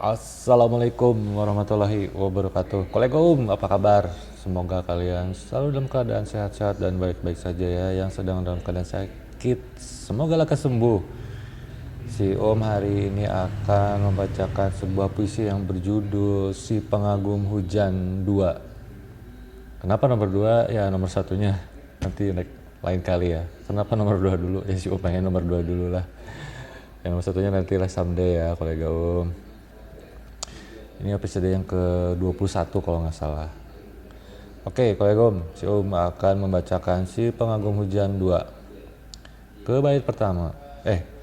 Assalamualaikum warahmatullahi wabarakatuh. Kolegom, apa kabar? Semoga kalian selalu dalam keadaan sehat-sehat dan baik-baik saja ya. Yang sedang dalam keadaan sakit, semoga lekas sembuh. Si Om hari ini akan membacakan sebuah puisi yang berjudul Si Pengagum Hujan 2. Kenapa nomor 2? Ya nomor satunya nanti lain kali ya. Kenapa nomor 2 dulu? Ya si Om pengen nomor 2 dulu lah. Yang nomor satunya nanti lah someday ya kolega Om. Ini episode yang ke-21 kalau nggak salah. Oke, kolegom, si Om akan membacakan Si Pengagum Hujan 2. Ke bait pertama.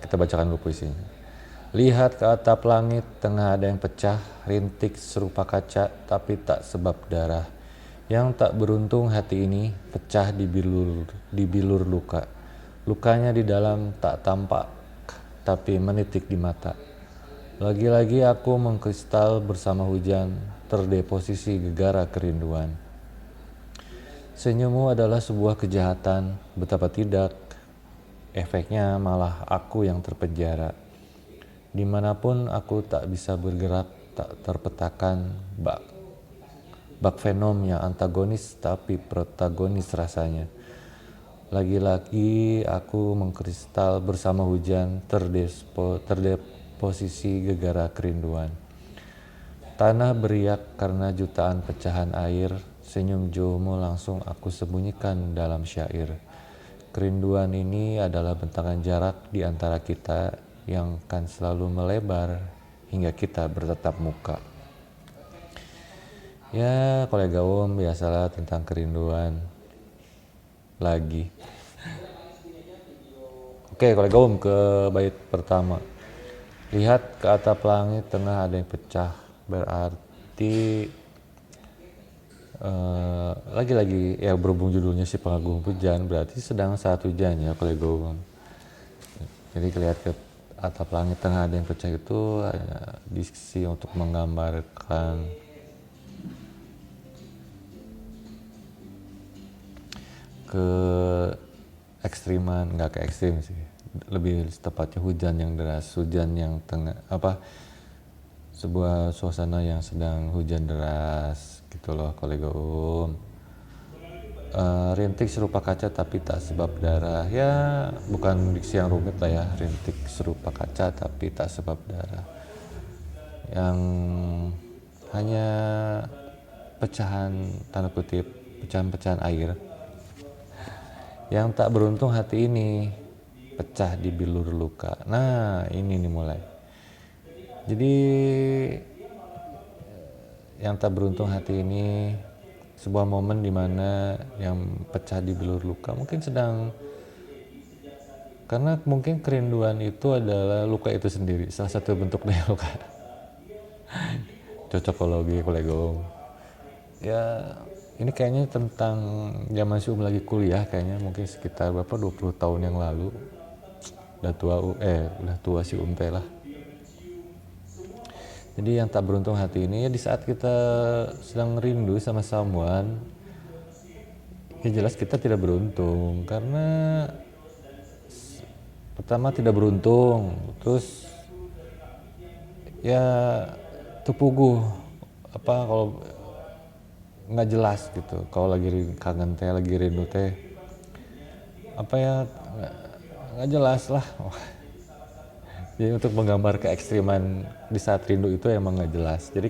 Kita bacakan dulu puisinya. Lihat ke atap langit, tengah ada yang pecah, rintik serupa kaca, tapi tak sebab darah. Yang tak beruntung hati ini, pecah di bilur luka. Lukanya di dalam tak tampak, tapi menitik di mata. Lagi-lagi aku mengkristal bersama hujan, terdeposisi gegara kerinduan. Senyummu adalah sebuah kejahatan, betapa tidak. Efeknya malah aku yang terpenjara. Dimanapun aku tak bisa bergerak, tak terpetakan. Bak fenom yang antagonis tapi protagonis rasanya. Lagi-lagi aku mengkristal bersama hujan, terdeposisi gegara kerinduan. Tanah beriak karena jutaan pecahan air, senyum jauhmu langsung aku sembunyikan dalam syair. Kerinduan ini adalah bentangan jarak di antara kita yang kan selalu melebar hingga kita bertatap muka. Ya, kolega Om, biasalah tentang kerinduan lagi. Oke, kolega Om, ke bait pertama. Lihat ke atap langit, tengah ada yang pecah. Berarti lagi-lagi ya berhubung judulnya Si Pengagum Hujan, berarti sedang saat hujan ya kolega Om. Jadi lihat ke atap langit, tengah ada yang pecah itu diksi untuk menggambarkan ke ekstriman, nggak ke ekstrim sih, lebih tepatnya hujan yang deras, hujan yang sebuah suasana yang sedang hujan deras gitu loh kolega Om. Rintik serupa kaca tapi tak sebab darah, ya bukan diksi yang rumit lah ya. Rintik serupa kaca tapi tak sebab darah, yang hanya pecahan, tanda kutip, pecahan-pecahan air. Yang tak beruntung hati ini, pecah di bilur luka. Nah ini nih mulai. Jadi yang tak beruntung hati ini sebuah momen dimana yang pecah di bilur luka mungkin sedang, karena mungkin kerinduan itu adalah luka itu sendiri, salah satu bentuk dari luka. Cocokologi kolega Om. Ya ini kayaknya tentang zaman si lagi kuliah, kayaknya mungkin sekitar berapa 20 tahun yang lalu. Udah tua si teh lah. Jadi yang tak beruntung hati ini ya di saat kita sedang rindu sama someone, ya jelas kita tidak beruntung karena pertama tidak beruntung, terus ya tupuguh kalau nggak jelas gitu. Kalau lagi kangen teh, lagi rindu teh, nggak jelas lah. Jadi untuk menggambar keekstriman di saat rindu itu emang nggak jelas. Jadi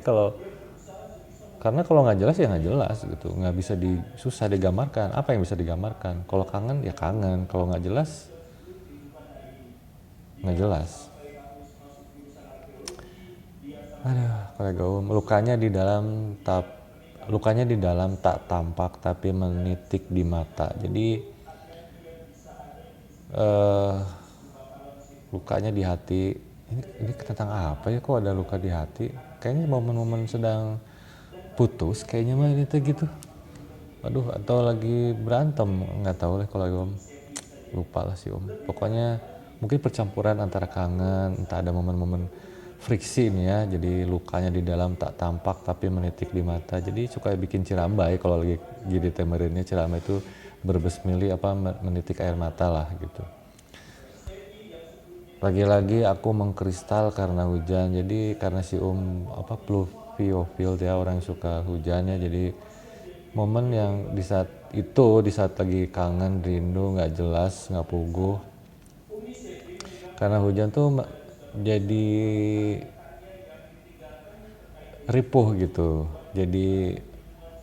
karena kalau nggak jelas ya nggak jelas gitu, nggak bisa susah digambarkan. Apa yang bisa digambarkan? Kalau kangen ya kangen, kalau nggak jelas nggak jelas. Aduh, kolega Om, lukanya di dalam tak tampak tapi menitik di mata. Jadi lukanya di hati. Ini tentang apa ya, kok ada luka di hati? Kayaknya momen-momen sedang putus kayaknya mah ini tuh gitu. Aduh, atau lagi berantem, nggak tahu lah kalau Om. Lupa lah sih Om. Pokoknya mungkin percampuran antara kangen, entah ada momen-momen friksi nih ya. Jadi lukanya di dalam tak tampak tapi menitik di mata. Jadi suka bikin cirambai kalau lagi gini temerinnya. Cirambai itu berbesmili menitik air mata lah gitu. Lagi-lagi aku mengkristal karena hujan. Jadi karena si pluviophile ya, orang yang suka hujannya. Jadi momen yang di saat itu, di saat lagi kangen, rindu, nggak jelas, nggak puguh. Karena hujan tuh jadi ripuh gitu. Jadi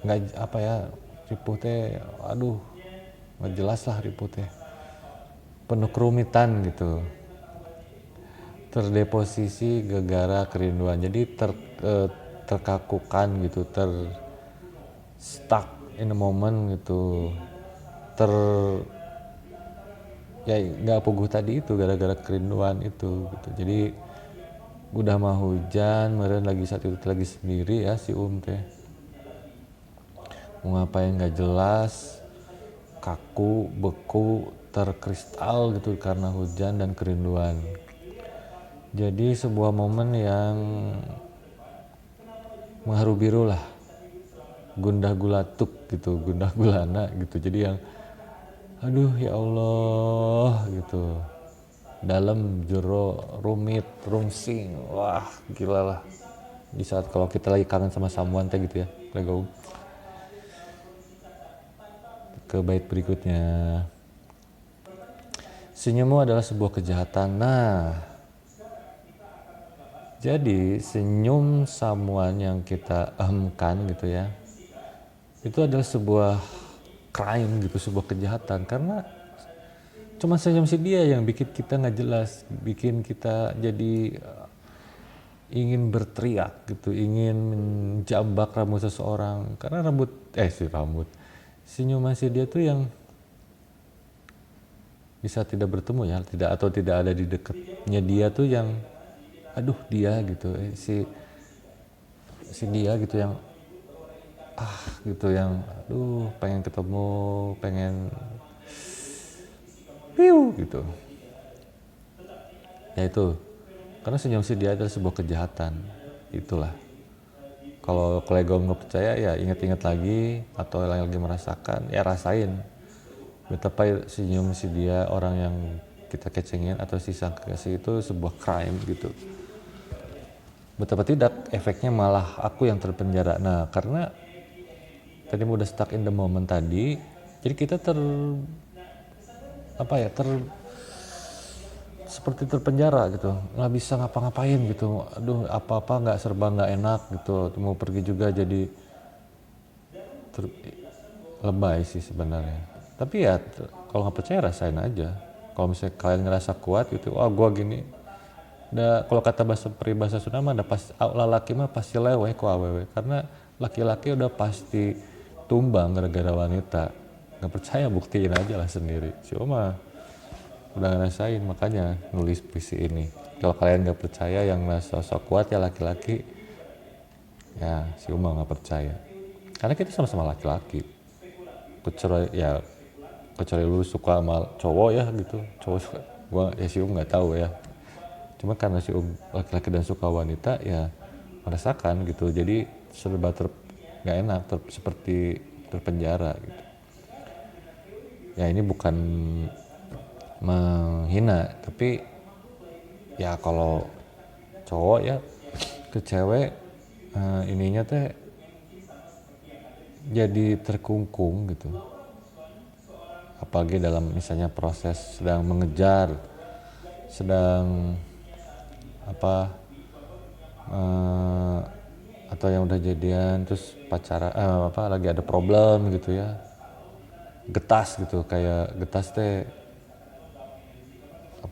nggak apa ya, ripuh teh, aduh nggak jelas lah ripuh teh. Penuh kerumitan gitu. Terdeposisi gegara kerinduan, jadi terkakukan gitu, stuck in a moment gitu, ter ya nggak puguh tadi itu gara-gara kerinduan itu gitu. Jadi udah mah hujan meren lagi saat itu lagi sendiri ya si teh mau ngapain nggak jelas, kaku beku terkristal gitu karena hujan dan kerinduan. Jadi sebuah momen yang mengharu biru lah, gundah gulatuk gitu, gundah gulana gitu. Jadi yang aduh ya Allah gitu, dalam jero rumit rungsing, wah gila lah. Di saat kalau kita lagi kangen sama someone teh gitu ya. Lego ke bait berikutnya, senyummu adalah sebuah kejahatan. Nah, jadi senyum someone yang kita ahmkan gitu ya, itu adalah sebuah crime gitu, sebuah kejahatan. Karena cuma senyum si dia yang bikin kita nggak jelas, bikin kita jadi ingin berteriak gitu, ingin menjambak rambut seseorang. Karena senyuman si dia tuh yang bisa tidak bertemu ya, tidak atau tidak ada di dekatnya dia tuh yang aduh dia gitu, si dia gitu yang gitu, yang aduh pengen ketemu, pengen piu gitu. Ya itu, karena senyum si dia adalah sebuah kejahatan. Itulah. Kalau kolego nggak percaya ya ingat-ingat lagi, atau yang lagi merasakan ya rasain betapa senyum si dia, orang yang kita kecengin atau si sang kekasih itu sebuah crime gitu. Betapa tidak efeknya malah aku yang terpenjara. Nah karena tadi udah stuck in the moment tadi, jadi kita seperti terpenjara gitu, nggak bisa ngapa-ngapain gitu. Aduh apa-apa nggak, serba nggak enak gitu, mau pergi juga jadi lebay sih sebenarnya. Tapi ya kalau nggak percaya rasain aja. Kalau misalnya kalian ngerasa kuat gitu, wah gua gini. Kalau kata peribahasa Sunda mah laki mah pasti leweh ku awewe, karena laki-laki udah pasti tumbang gara-gara wanita. Nggak percaya buktiin aja lah sendiri. Cuma udah ngerasain, makanya nulis puisi ini. Kalau kalian nggak percaya yang sosok kuat ya laki-laki, ya si Uma nggak percaya. Karena kita sama-sama laki-laki. Kecuali lu suka sama cowok ya gitu, cowok suka, gua ya si nggak tahu ya. Cuma karena si laki-laki dan suka wanita ya merasakan gitu, jadi serba nggak enak, seperti terpenjara gitu. Ya ini bukan menghina, tapi ya kalau cowok ya ke cewek ininya teh jadi terkungkung gitu, apalagi dalam misalnya proses sedang mengejar, sedang atau yang udah jadian terus pacaran lagi ada problem gitu ya, getas gitu, kayak getas teh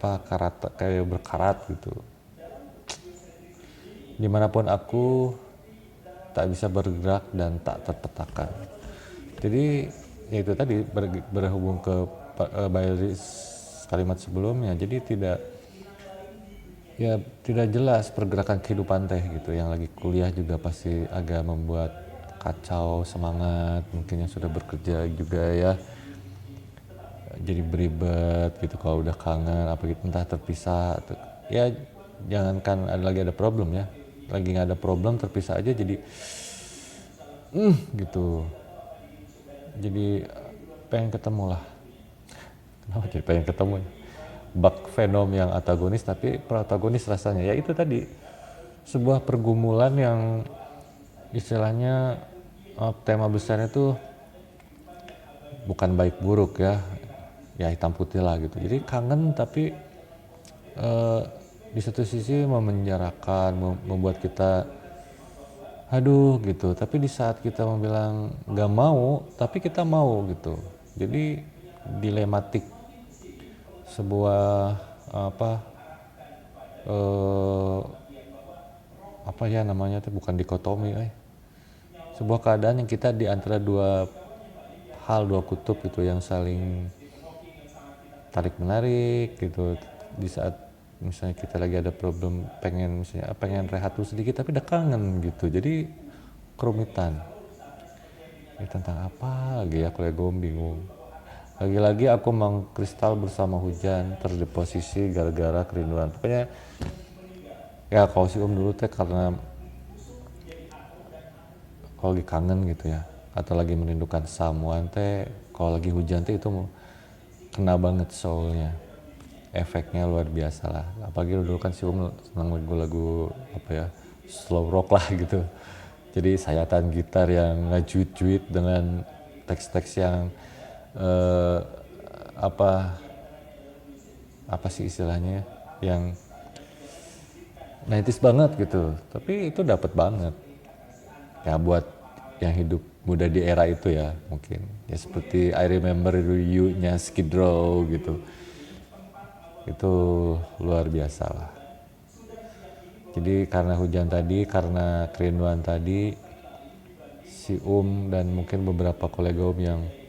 karat, kayak berkarat gitu. Dimanapun aku tak bisa bergerak dan tak terpetakan. Jadi ya itu tadi berhubung ke baris kalimat sebelumnya, jadi tidak jelas pergerakan kehidupan teh gitu. Yang lagi kuliah juga pasti agak membuat kacau semangat, mungkin yang sudah bekerja juga ya jadi beribet gitu kalau udah kangen apa gitu, entah terpisah ya. Jangankan ada problem ya, lagi nggak ada problem terpisah aja jadi gitu, jadi pengen ketemu lah. Kenapa jadi pengen ketemu ya? bak Venom yang antagonis tapi protagonis rasanya. Ya itu tadi sebuah pergumulan yang istilahnya tema besarnya tuh bukan baik buruk ya, ya hitam putih lah gitu. Jadi kangen tapi di satu sisi memenjarakan, membuat kita aduh gitu. Tapi di saat kita bilang nggak mau, tapi kita mau gitu. Jadi dilematik sebuah eh, apa ya namanya tuh, bukan dikotomi, sebuah keadaan yang kita di antara dua hal, dua kutub gitu yang saling tarik menarik gitu. Di saat misalnya kita lagi ada problem, pengen rehat dulu sedikit tapi udah kangen gitu, jadi kerumitan. Ini tentang apa lagi ya kalau bingung. Lagi-lagi aku mengkristal bersama hujan terdeposisi gara-gara kerinduan. Pokoknya ya kalau si dulu teh karena kalau lagi kangen gitu ya, atau lagi merindukan someone teh, kalau lagi hujan teh itu kena banget soulnya, efeknya luar biasa lah. Apalagi dulu kan si senang lagu-lagu apa ya, slow rock lah gitu. Jadi sayatan gitar yang ngajuit-juit dengan teks-teks yang apa sih istilahnya, yang 90s banget gitu. Tapi itu dapat banget ya buat yang hidup muda di era itu ya, mungkin ya seperti I Remember You nya Skid Row gitu. Itu luar biasa lah. Jadi karena hujan tadi, karena kerinduan tadi, si dan mungkin beberapa kolega yang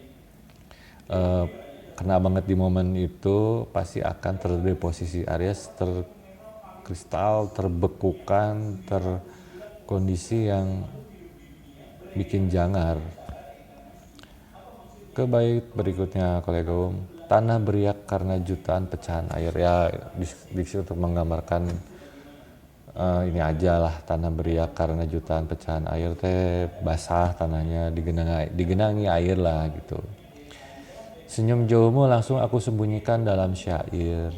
kena banget di momen itu pasti akan terdeposisi alias terkristal, terbekukan, terkondisi yang bikin jangar. Ke bait berikutnya kolega tanah beriak karena jutaan pecahan air. Ya diksi untuk menggambarkan ini aja lah, tanah beriak karena jutaan pecahan air teh basah tanahnya, digenangi air lah gitu. Senyum jauhmu langsung aku sembunyikan dalam syair.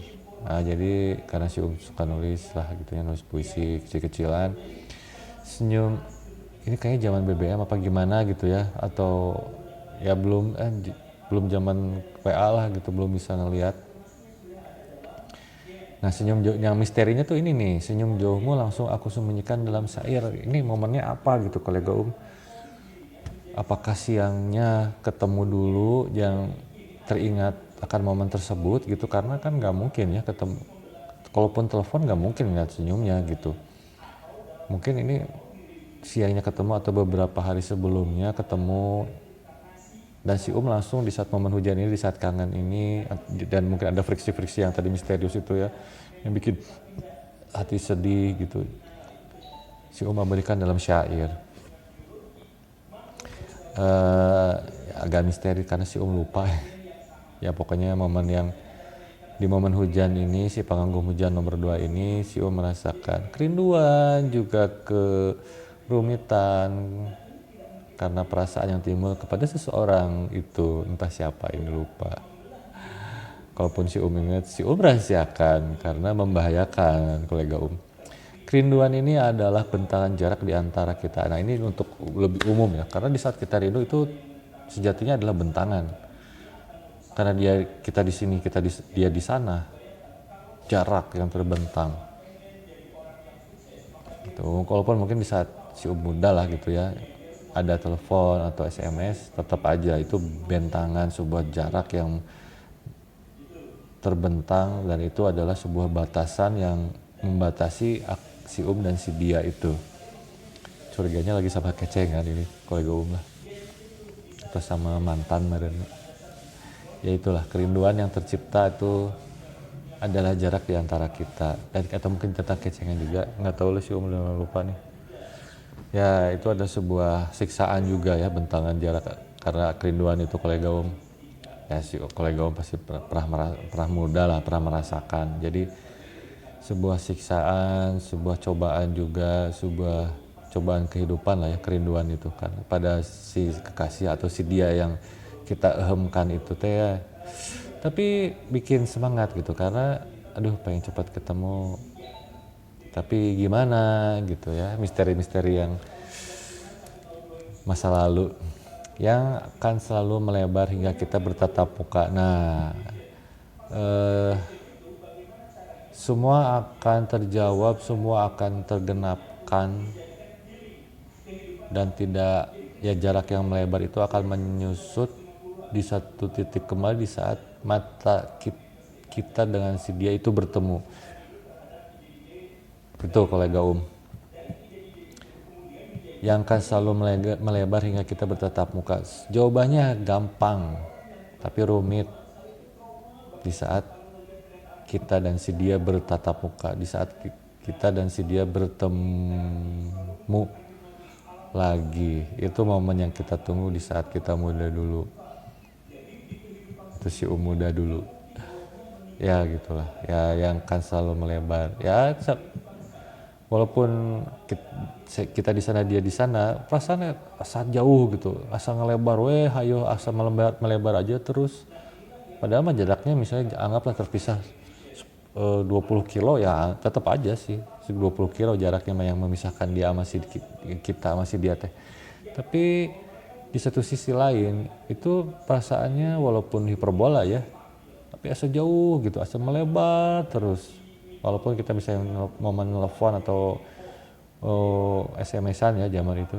Nah, jadi karena si suka nulis lah gitu ya, nulis puisi kecil-kecilan. Senyum ini kayaknya zaman BBM apa gimana gitu ya, atau ya belum zaman WA lah gitu, belum bisa ngelihat. Nah senyum yang misterinya tuh ini nih, senyum jauhmu langsung aku sembunyikan dalam syair. Ini momennya apa gitu kolega apakah siangnya ketemu dulu yang teringat akan momen tersebut gitu, karena kan nggak mungkin ya ketemu, kalaupun telepon nggak mungkin ngeliat senyumnya gitu. Mungkin ini siangnya ketemu atau beberapa hari sebelumnya ketemu, dan si langsung di saat momen hujan ini, di saat kangen ini, dan mungkin ada friksi-friksi yang tadi misterius itu ya, yang bikin hati sedih gitu, si memberikan dalam syair. Agak misteri karena si lupa ya pokoknya momen yang di momen hujan ini, si panganggung hujan nomor 2 ini, si merasakan kerinduan juga kerumitan karena perasaan yang timbul kepada seseorang itu, entah siapa ini lupa. Kalaupun si ingat, si rahasiakan karena membahayakan kolega Kerinduan ini adalah bentangan jarak di antara kita. Nah ini untuk lebih umum ya, karena di saat kita rindu itu sejatinya adalah bentangan. Karena kita di sini, dia di sana, jarak yang terbentang. Gitu. Walaupun mungkin di saat si muda lah gitu ya, ada telepon atau SMS, tetap aja itu bentangan, sebuah jarak yang terbentang, dan itu adalah sebuah batasan yang membatasi si dan si dia itu. Curiganya lagi sama kecengan ini kolega lah, atau sama mantan meren. Ya itulah kerinduan yang tercipta itu adalah jarak di antara kita, dan atau mungkin tentang kecengan juga, nggak tahu lah si lupa nih. Ya itu ada sebuah siksaan juga ya, bentangan jarak karena kerinduan itu kolega ya si kolega pasti pernah muda lah, pernah merasakan. Jadi sebuah siksaan, sebuah cobaan juga, sebuah cobaan kehidupan lah ya, kerinduan itu kan pada si kekasih atau si dia yang kita ehemkan itu teh ya. tapi bikin semangat gitu karena aduh pengen cepat ketemu, tapi gimana gitu ya, misteri-misteri yang masa lalu yang akan selalu melebar hingga kita bertatap muka. Nah, semua akan terjawab, semua akan tergenapkan, dan tidak, ya jarak yang melebar itu akan menyusut di satu titik kembali di saat mata kita dengan si dia itu bertemu. Itu kolega yang akan selalu melebar hingga kita bertatap muka. Jawabannya gampang tapi rumit di saat kita dan si dia bertatap muka, di saat kita dan si dia bertemu lagi. Itu momen yang kita tunggu di saat kita muda dulu. Itu si muda dulu. Ya gitulah. Ya yang akan selalu melebar. Ya walaupun kita di sana dia di sana, perasaannya asa jauh gitu, asa ngelebar, hayo asa melebar aja terus. Padahal mah jaraknya misalnya anggaplah terpisah 20 kilo, ya tetap aja sih 20 kilo jaraknya yang memisahkan dia sama si kita sama si dia teh. Tapi di satu sisi lain itu perasaannya walaupun hiperbola ya, tapi asa jauh gitu, asa melebar terus. Walaupun kita bisa momen telepon atau SMS-an ya zaman itu,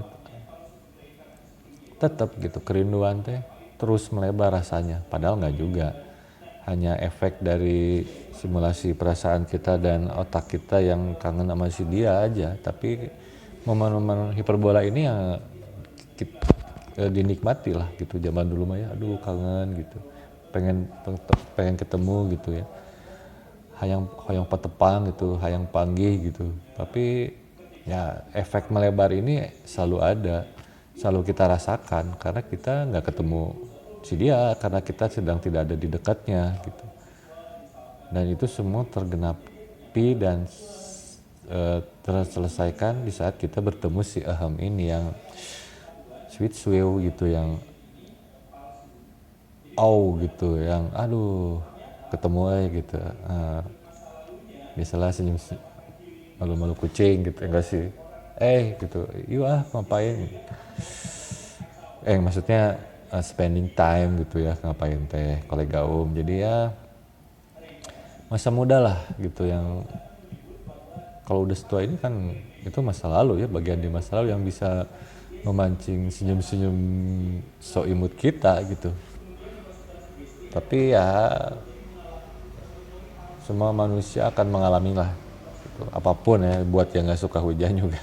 tetap gitu kerinduan teh terus melebar rasanya. Padahal nggak juga, hanya efek dari simulasi perasaan kita dan otak kita yang kangen sama si dia aja. Tapi momen-momen hiperbola ini yang dinikmati lah gitu zaman dulu mah ya, aduh kangen gitu, pengen ketemu gitu ya, hayang patepang gitu, hayang panggih gitu. Tapi ya efek melebar ini selalu ada, selalu kita rasakan karena kita nggak ketemu si dia, karena kita sedang tidak ada di dekatnya gitu. Dan itu semua tergenapi dan terselesaikan di saat kita bertemu si Aham ini yang sweet gitu, yang gitu, yang aduh ketemu aja gitu. Biasalah senyum malu-malu kucing gitu, enggak sih, gitu, yuk ngapain, maksudnya spending time gitu ya, ngapain teh kolega jadi ya masa muda lah gitu, yang kalau udah setua ini kan itu masa lalu ya, bagian di masa lalu yang bisa memancing senyum-senyum so imut kita gitu. Tapi ya semua manusia akan mengalami lah gitu. Apapun ya, buat yang gak suka hujan juga,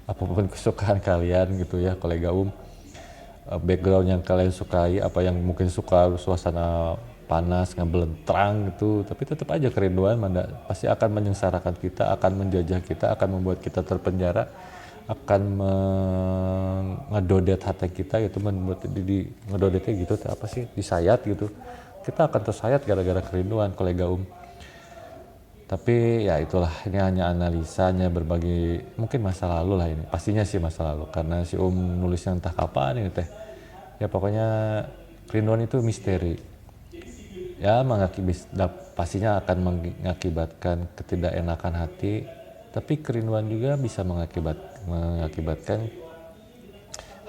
apapun kesukaan kalian gitu ya kolega background yang kalian sukai, apa yang mungkin suka suasana panas ngebelentrang gitu, tapi tetap aja kerinduan pasti akan menyengsarakan kita, akan menjajah kita, akan membuat kita terpenjara, akan ngedodet hati kita gitu, membuat ngedodetnya gitu, apa sih, disayat gitu, kita akan tersayat gara-gara kerinduan kolega Tapi ya itulah, ini hanya analisanya berbagi mungkin masa lalu lah ini. Pastinya sih masa lalu, karena si nulisnya entah kapan ini teh. Ya pokoknya kerinduan itu misteri. Ya pastinya akan mengakibatkan ketidakenakan hati, tapi kerinduan juga bisa mengakibatkan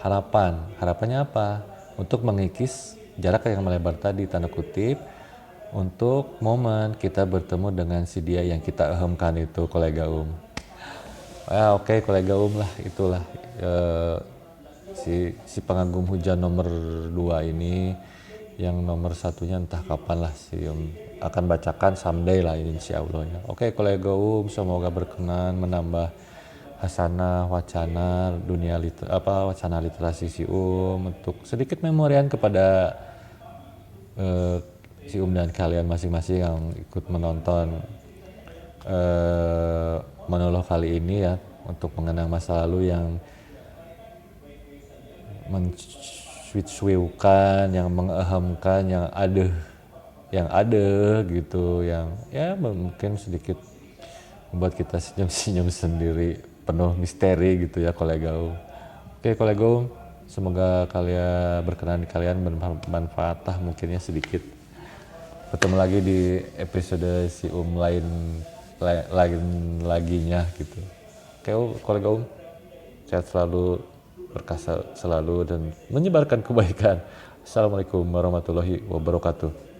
harapan. Harapannya apa? Untuk mengikis jarak yang melebar tadi, tanda kutip, untuk momen kita bertemu dengan si dia yang kita ahamkan itu kolega Oke, kolega lah, itulah si pengagum hujan nomor 2 ini, yang nomor satunya entah kapan lah si akan bacakan someday lah insya Allah ya. Oke kolega semoga berkenan menambah hasanah wacana dunia wacana literasi si untuk sedikit memorian kepada si dan kalian masing-masing yang ikut menonton monolog kali ini ya, untuk mengenang masa lalu yang mensuit-suiukan, yang mengahamkan, yang ada gitu, yang ya mungkin sedikit membuat kita senyum-senyum sendiri, penuh misteri gitu ya kolega Oke kolega semoga kalian berkenan, kalian bermanfaat lah mungkinnya sedikit. Ketemu lagi di episode si lain laginya gitu. Oke, kolega sehat selalu, berkah selalu dan menyebarkan kebaikan. Assalamualaikum warahmatullahi wabarakatuh.